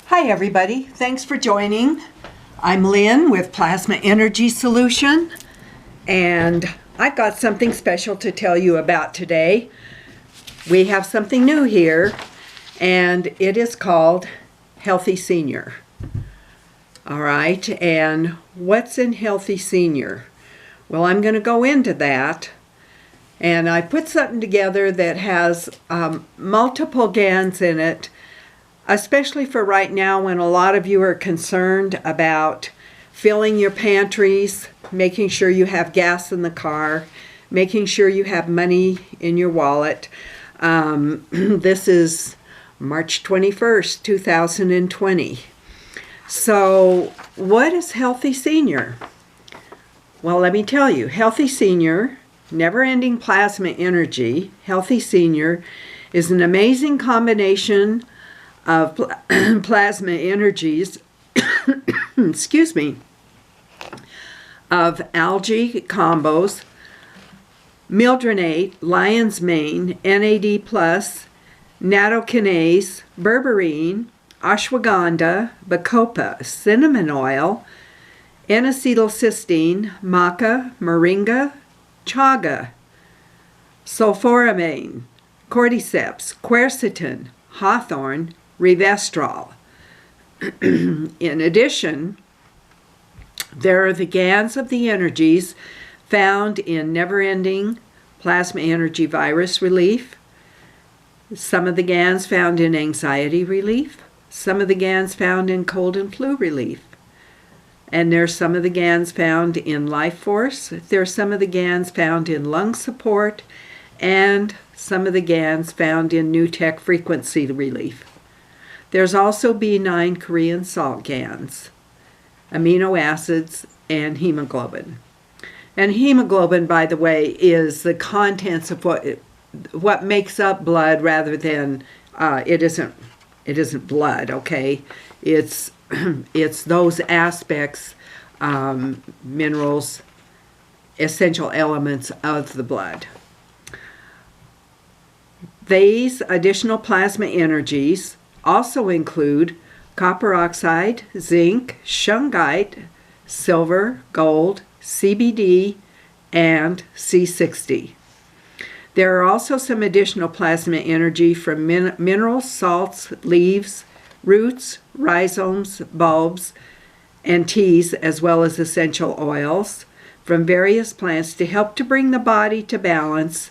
Hi everybody, thanks for joining. I'm Lynn with Plasma Energy Solution, and I've got something special to tell you about today. We have something new here, and it is called Healthy Senior. All right, and what's in Healthy Senior? Well, I'm going to go into that, and I put something together that has multiple GANs in it, especially for right now when a lot of you are concerned about filling your pantries, making sure you have gas in the car, making sure you have money in your wallet. This is March 21st, 2020. So what is Healthy Senior? Well, let me tell you, Healthy Senior, never-ending plasma energy, Healthy Senior is an amazing combination of plasma energies, excuse me, of algae combos, mildronate, lion's mane, NAD+, nattokinase, berberine, ashwagandha, bacopa, cinnamon oil, N-acetylcysteine, maca, moringa, chaga, sulforamine, cordyceps, quercetin, hawthorn, resveratrol. In addition, there are the GANs of the energies found in never-ending plasma energy virus relief, some of the GANs found in anxiety relief, some of the GANs found in cold and flu relief, and there's some of the GANs found in life force, there's some of the GANs found in lung support, and some of the GANs found in new tech frequency relief. There's also B9 Korean salt GANs, amino acids, and hemoglobin. And hemoglobin, by the way, is the contents of what makes up blood, rather than it isn't blood. Okay, it's those aspects, minerals, essential elements of the blood. These additional plasma energies also include copper oxide, zinc, shungite, silver, gold, CBD, and C60. There are also some additional plasma energy from minerals, salts, leaves, roots, rhizomes, bulbs, and teas, as well as essential oils from various plants to help to bring the body to balance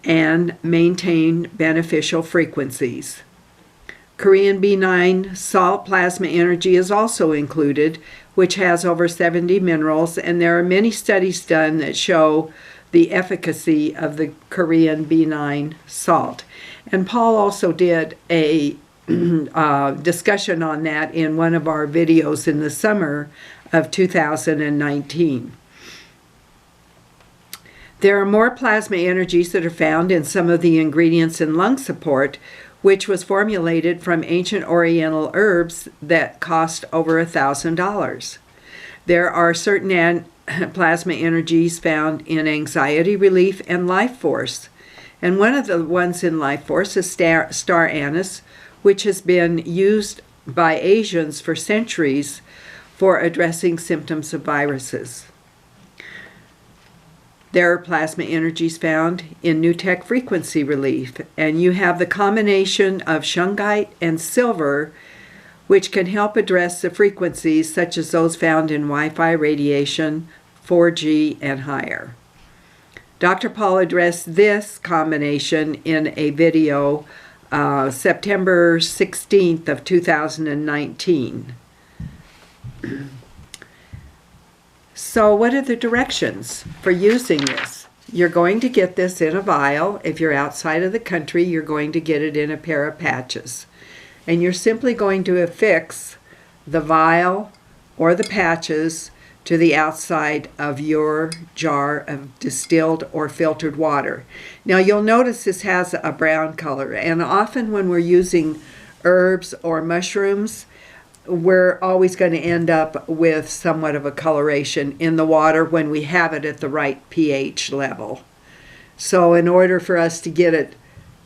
and maintain beneficial frequencies. Korean B9 salt plasma energy is also included, which has over 70 minerals, and there are many studies done that show the efficacy of the Korean B9 salt. And Paul also did a discussion on that in one of our videos in the summer of 2019. There are more plasma energies that are found in some of the ingredients in lung support, which was formulated from ancient oriental herbs that cost over $1,000. There are certain plasma energies found in anxiety relief and life force. And one of the ones in life force is star anise, which has been used by Asians for centuries for addressing symptoms of viruses. There are plasma energies found in new tech frequency relief, and you have the combination of shungite and silver, which can help address the frequencies such as those found in Wi-Fi radiation, 4G, and higher. Dr. Paul addressed this combination in a video September 16th of 2019. So what are the directions for using this? You're going to get this in a vial. If you're outside of the country, you're going to get it in a pair of patches. And you're simply going to affix the vial or the patches to the outside of your jar of distilled or filtered water. Now you'll notice this has a brown color, and often when we're using herbs or mushrooms, we're always going to end up with somewhat of a coloration in the water when we have it at the right pH level. So in order for us to get it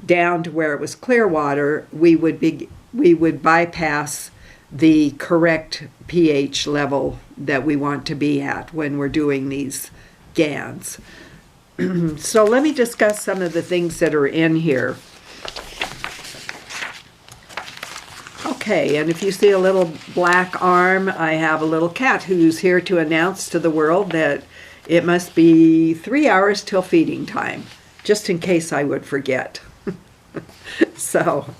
down to where it was clear water, we would be we would bypass the correct pH level that we want to be at when we're doing these GANs. So let me discuss some of the things that are in here. Okay, and if you see a little black arm, I have a little cat who's here to announce to the world that it must be 3 hours till feeding time, just in case I would forget. So,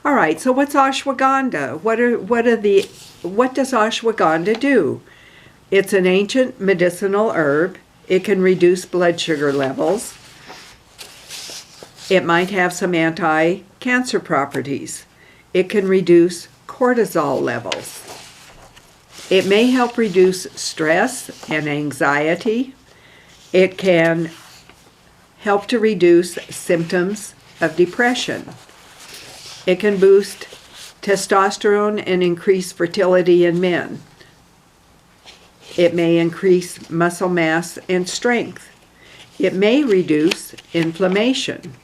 all right, so what's ashwagandha? What does ashwagandha do? It's an ancient medicinal herb. It can reduce blood sugar levels. It might have some anti-cancer properties. It can reduce cortisol levels. It may help reduce stress and anxiety. It can help to reduce symptoms of depression. It can boost testosterone and increase fertility in men. It may increase muscle mass and strength. It may reduce inflammation.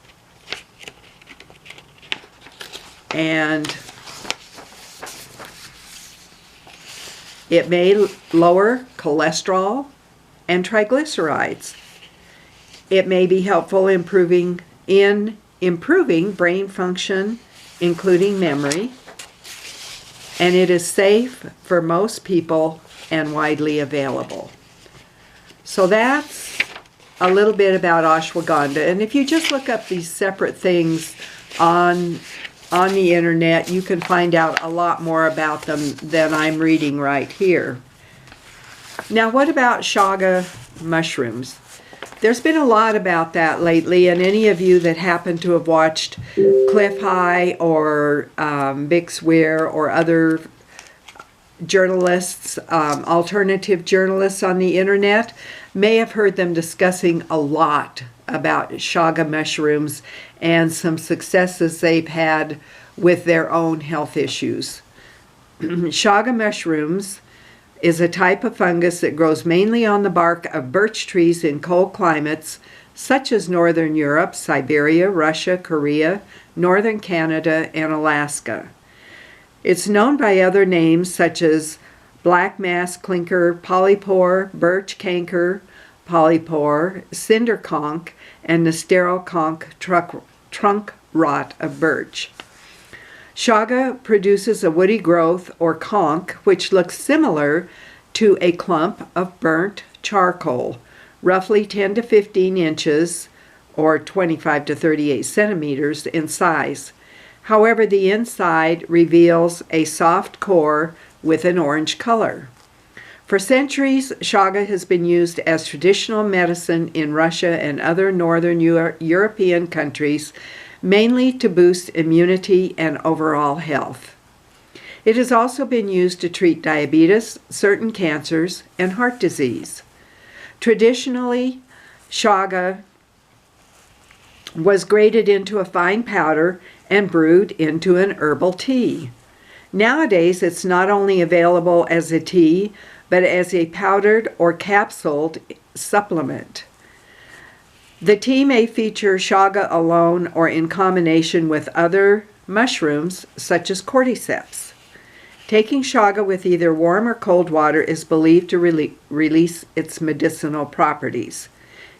And it may lower cholesterol and triglycerides. It may be helpful in improving brain function, including memory. And it is safe for most people and widely available. So that's a little bit about ashwagandha. And if you just look up these separate things on the internet, you can find out a lot more about them than I'm reading right here. Now, what about chaga mushrooms? There's been a lot about that lately, and any of you that happen to have watched Cliff High or Bix Weir or other journalists, alternative journalists on the internet, may have heard them discussing a lot about chaga mushrooms and some successes they've had with their own health issues. Chaga mushrooms is a type of fungus that grows mainly on the bark of birch trees in cold climates such as Northern Europe, Siberia, Russia, Korea, Northern Canada, and Alaska. It's known by other names such as black mass clinker, polypore, birch canker, polypore, cinder conch, and the sterile conch trunk rot of birch. Chaga produces a woody growth or conch which looks similar to a clump of burnt charcoal, roughly 10 to 15 inches or 25 to 38 centimeters in size. However, the inside reveals a soft core with an orange color. For centuries, chaga has been used as traditional medicine in Russia and other northern European countries, mainly to boost immunity and overall health. It has also been used to treat diabetes, certain cancers, and heart disease. Traditionally, chaga was grated into a fine powder and brewed into an herbal tea. Nowadays, it's not only available as a tea, but as a powdered or capsuled supplement. The tea may feature chaga alone or in combination with other mushrooms, such as cordyceps. Taking chaga with either warm or cold water is believed to release its medicinal properties.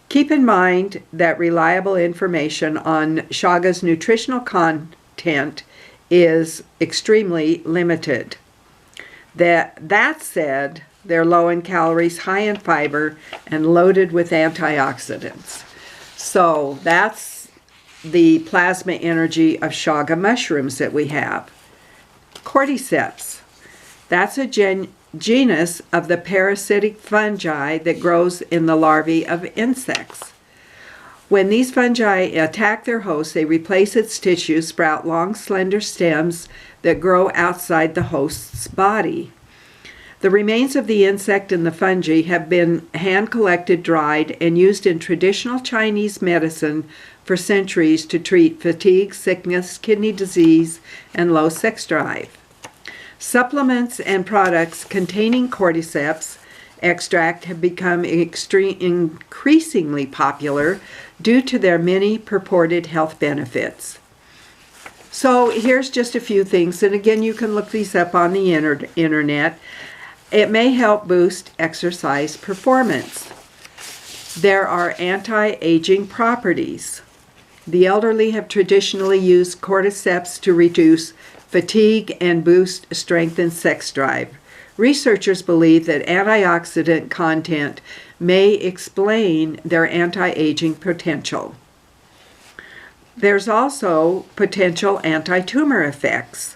Keep in mind that reliable information on chaga's nutritional content is extremely limited. That said, they're low in calories, high in fiber, and loaded with antioxidants. So that's the plasma energy of chaga mushrooms that we have. Cordyceps. That's a genus of the parasitic fungi that grows in the larvae of insects. When these fungi attack their host, they replace its tissue, sprout long, slender stems that grow outside the host's body. The remains of the insect and the fungi have been hand-collected, dried, and used in traditional Chinese medicine for centuries to treat fatigue, sickness, kidney disease, and low sex drive. Supplements and products containing cordyceps extract have become increasingly popular due to their many purported health benefits. So here's just a few things, and again, you can look these up on the internet. It may help boost exercise performance. There are anti-aging properties. The elderly have traditionally used cordyceps to reduce fatigue and boost strength and sex drive. Researchers believe that antioxidant content may explain their anti-aging potential. There's also potential anti-tumor effects.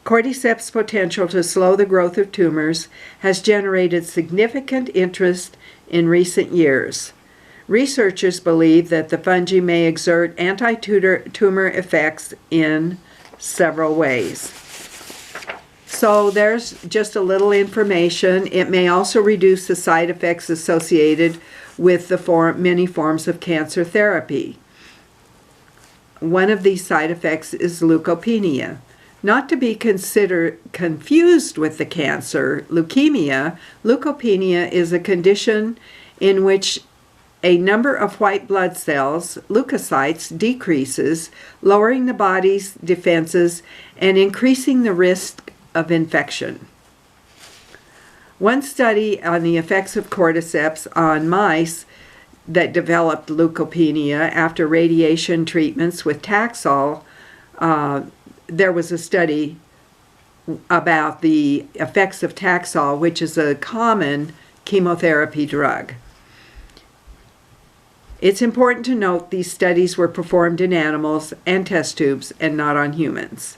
Cordyceps' potential to slow the growth of tumors has generated significant interest in recent years. Researchers believe that the fungi may exert anti-tumor effects in several ways. So there's just a little information. It may also reduce the side effects associated with the many forms of cancer therapy. One of these side effects is leukopenia. Not to be confused with the cancer, leukemia. Leukopenia is a condition in which a number of white blood cells, leukocytes, decreases, lowering the body's defenses and increasing the risk of infection. One study on the effects of cordyceps on mice that developed leukopenia after radiation treatments with Taxol, there was a study about the effects of Taxol, which is a common chemotherapy drug. It's important to note these studies were performed in animals and test tubes and not on humans.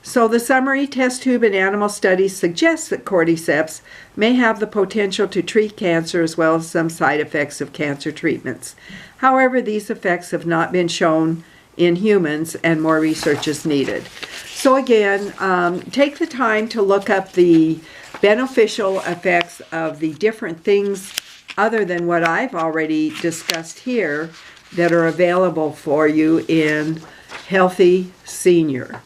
So the summary test tube and animal studies suggest that cordyceps may have the potential to treat cancer as well as some side effects of cancer treatments. However, these effects have not been shown in humans and more research is needed. So again, take the time to look up the beneficial effects of the different things other than what I've already discussed here that are available for you in Healthy Senior.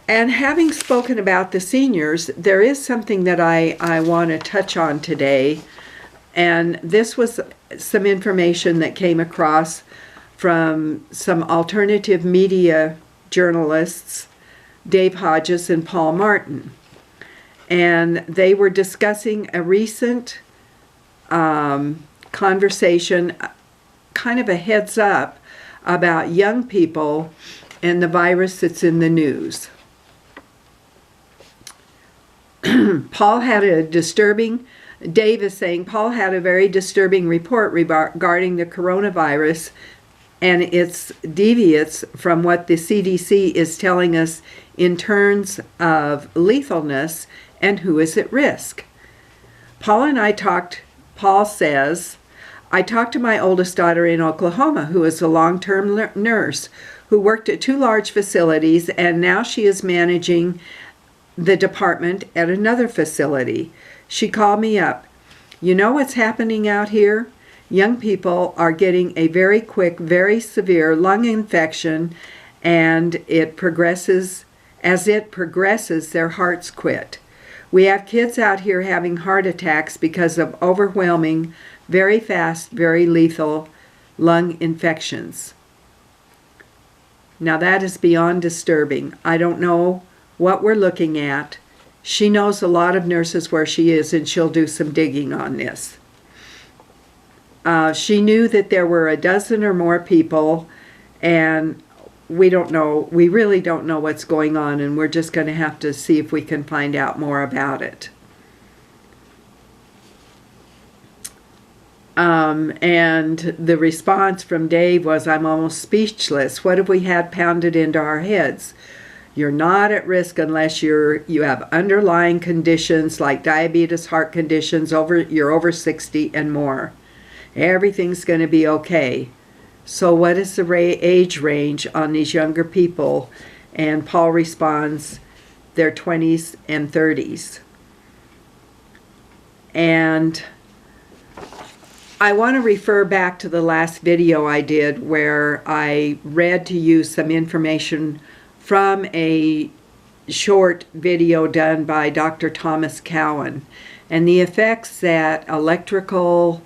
And having spoken about the seniors, there is something that I want to touch on today. And this was some information that came across from some alternative media journalists, Dave Hodges and Paul Martin. And they were discussing a recent conversation, kind of a heads up about young people and the virus that's in the news. Paul had a disturbing, Dave is saying, Paul had a very disturbing report regarding the coronavirus, and it's deviates from what the CDC is telling us in terms of lethalness and who is at risk. Paul and I talked, Paul says, I talked to my oldest daughter in Oklahoma, who is a long-term nurse, who worked at 2 large facilities, and now she is managing the department at another facility. She called me up. You know what's happening out here? Young people are getting a very quick, very severe lung infection, and as it progresses, their hearts quit. We have kids out here having heart attacks because of overwhelming, very fast, very lethal lung infections. Now that is beyond disturbing. I don't know what we're looking at. She knows a lot of nurses where she is, and she'll do some digging on this. She knew that there were a dozen or more people, and we really don't know what's going on, and we're just going to have to see if we can find out more about it. And the response from Dave was, I'm almost speechless. What have we had pounded into our heads? You're not at risk unless you have underlying conditions like diabetes, heart conditions, you're over 60 and more. Everything's going to be okay. So what is the age range on these younger people? And Paul responds, their 20s and 30s. And I want to refer back to the last video I did where I read to you some information from a short video done by Dr. Thomas Cowan and the effects that electrical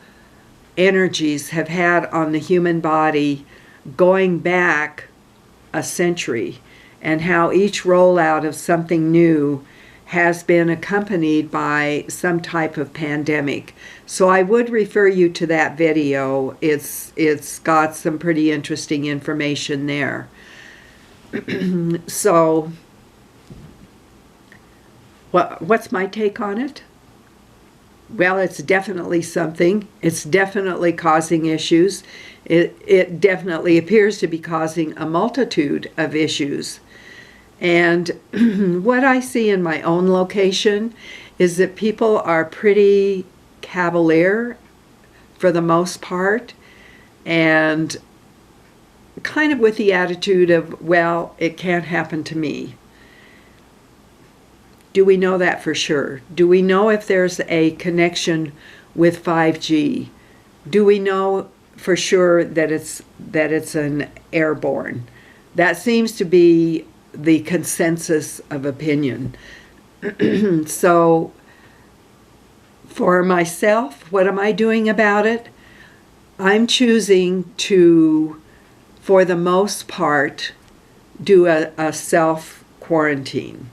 energies have had on the human body going back a century, and how each rollout of something new has been accompanied by some type of pandemic. So I would refer you to that video. It's got some pretty interesting information there. So what's my take on it? Well, it's definitely something. It's definitely causing issues. It definitely appears to be causing a multitude of issues. And what I see in my own location is that people are pretty cavalier for the most part, and kind of with the attitude of, well, it can't happen to me. Do we know that for sure? Do we know if there's a connection with 5G? Do we know for sure that it's an airborne? That seems to be the consensus of opinion. So for myself, what am I doing about it? I'm choosing to, for the most part, do a self-quarantine.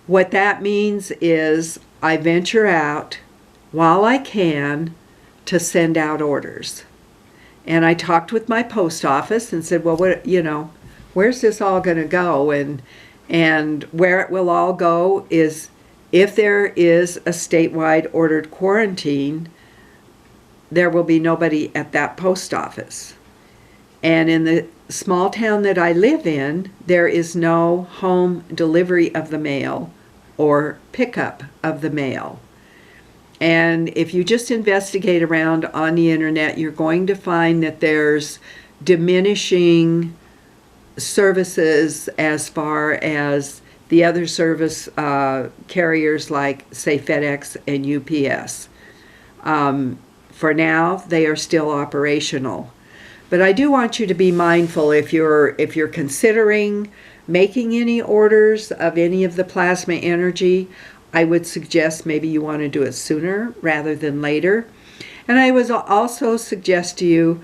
What that means is I venture out while I can to send out orders. And I talked with my post office and said, well, where's this all going to go? And where it will all go is, if there is a statewide ordered quarantine, there will be nobody at that post office. And in the small town that I live in, there is no home delivery of the mail or pickup of the mail. And if you just investigate around on the internet, you're going to find that there's diminishing services as far as the other service carriers like, say, FedEx and UPS. For now, they are still operational. But I do want you to be mindful if you're considering making any orders of any of the plasma energy. I would suggest maybe you want to do it sooner rather than later. And I would also suggest to you,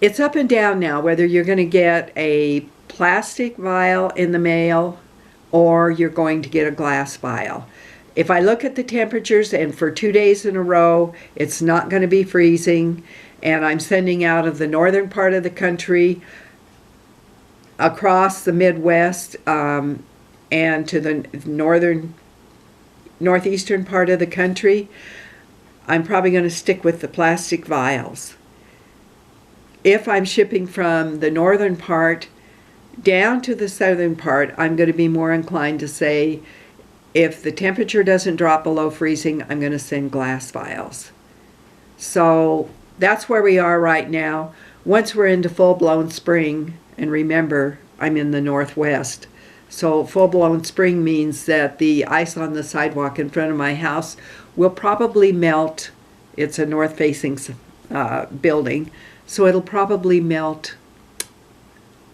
it's up and down now whether you're going to get a plastic vial in the mail or you're going to get a glass vial. If I look at the temperatures, and for 2 days in a row, it's not going to be freezing, and I'm sending out of the northern part of the country across the Midwest and to the northeastern part of the country, I'm probably going to stick with the plastic vials. If I'm shipping from the northern part down to the southern part, I'm going to be more inclined to say, if the temperature doesn't drop below freezing, I'm going to send glass vials. So that's where we are right now. Once we're into full-blown spring, and remember, I'm in the Northwest, so full-blown spring means that the ice on the sidewalk in front of my house will probably melt. It's a north-facing building, so it'll probably melt,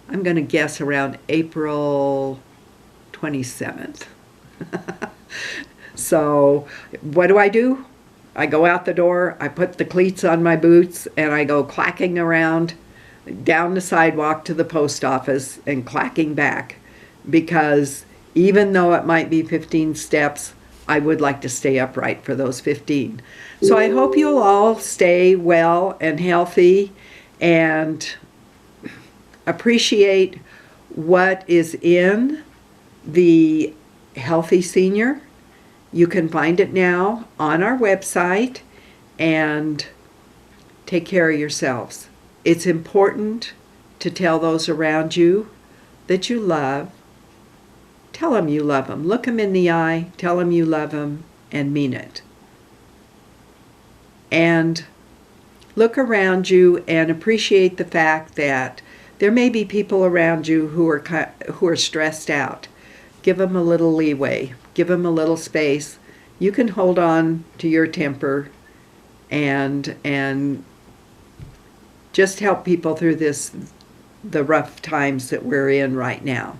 I'm going to guess, around April 27th. So what do? I go out the door, I put the cleats on my boots, and I go clacking around down the sidewalk to the post office and clacking back, because even though it might be 15 steps, I would like to stay upright for those 15. So I hope you'll all stay well and healthy and appreciate what is in the Healthy Senior. You can find it now on our website, and take care of yourselves. It's important to tell those around you that you love. Tell them you love them. Look them in the eye, tell them you love them, and mean it. And look around you and appreciate the fact that there may be people around you who are stressed out. Give them a little leeway. Give them a little space. You can hold on to your temper and just help people through the rough times that we're in right now.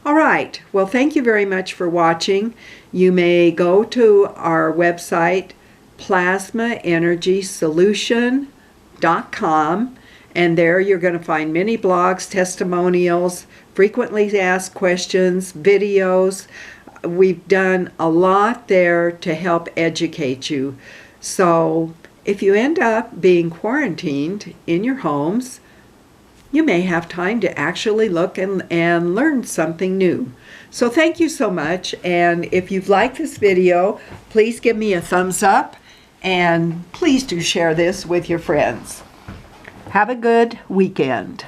All right. Well, thank you very much for watching. You may go to our website, plasmaenergysolution.com, And there you're going to find many blogs, testimonials, frequently asked questions, videos. We've done a lot there to help educate you. So if you end up being quarantined in your homes, you may have time to actually look and learn something new. So thank you so much, and if you've liked this video, please give me a thumbs up, and please do share this with your friends. Have a good weekend.